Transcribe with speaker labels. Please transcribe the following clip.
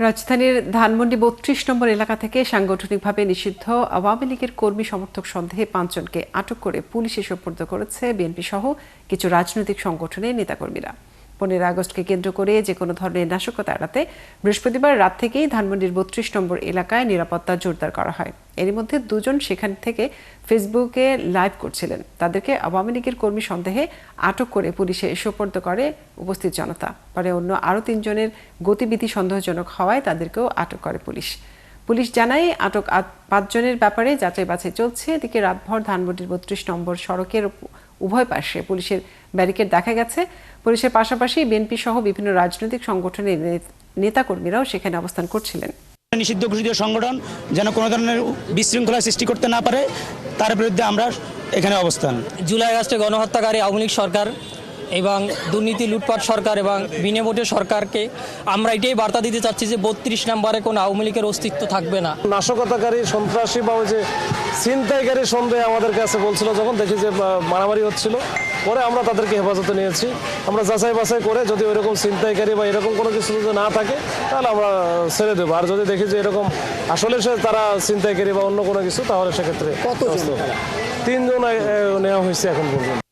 Speaker 1: রাজধানীর ধানমন্ডি ৩২ নম্বর এলাকা থেকে সাংগঠনিকভাবে নিষিদ্ধ আওয়ামী লীগের কর্মী সমর্থক সন্দেহে ৫ জনকে আটক করে পুলিশে সোপর্দ করেছে বিএনপি সহ কিছু রাজনৈতিক সংগঠনের নেতাকর্মীরা। ১৫ আগস্টকে কেন্দ্র করে যে কোনো ধরনের নাশকতা এড়াতে বৃহস্পতিবার রাত থেকেই ধানমন্ডির ৩২ নম্বর এলাকায় নিরাপত্তা জোরদার করা হয়। এরই মধ্যে দুজন সেখান থেকে ফেসবুকে লাইভ করছিলেন। তাদেরকে আওয়ামী লীগের কর্মী সন্দেহে আটক করে পুলিশে সোপর্দ করে উপস্থিত জনতা। পরে অন্য আরও ৩ জনের গতিবিধি সন্দেহজনক হওয়ায় তাদেরকেও আটক করে পুলিশ। পুলিশ জানায় আটক ৫ জনের ব্যাপারে যাচাই বাছাই চলছে। এদিকে রাতভর ধানমন্ডির ৩২ নম্বর সড়কের উভয় পাশে পুলিশের ব্যারিকেড দেখা গেছে। পুলিশের পাশাপাশি বিএনপি সহ বিভিন্ন রাজনৈতিক সংগঠনের নেতাকর্মীরাও সেখানে অবস্থান করছিলেন।
Speaker 2: নিষিদ্ধ ঘোষিত সংগঠন যেন কোনো ধরনের বিশৃঙ্খলা সৃষ্টি করতে না পারে, তার বিরুদ্ধে আমরা এখানে অবস্থান।
Speaker 3: জুলাই আগস্টে গণহত্যাকারী আওয়ামী লীগ সরকার এবং দুর্নীতি লুটপাট সরকার এবং বিনা ভোটের সরকারকে আমরা এটাই বার্তা দিতে চাচ্ছি যে ৩২ নম্বরে কোনো আওয়ামী লীগের অস্তিত্ব থাকবে না।
Speaker 4: নাশকতাকারী, সন্ত্রাসী বা ওই যে ছিনতাইকারী সন্দেহ আমাদের কাছে বলছিল, যখন দেখি যে মারামারি হচ্ছিল, পরে আমরা তাদেরকে হেফাজতে নিয়েছি। আমরা যাচাই বাছাই করে যদি ওইরকম ছিনতাইকারী বা এরকম কোনো কিছু যদি না থাকে তাহলে আমরা ছেড়ে দেবো। আর যদি দেখি যে এরকম আসলে তারা ছিনতাইকারী বা অন্য কোনো কিছু, তাহলে সেক্ষেত্রে 3 জন নেওয়া হয়েছে এখন পর্যন্ত।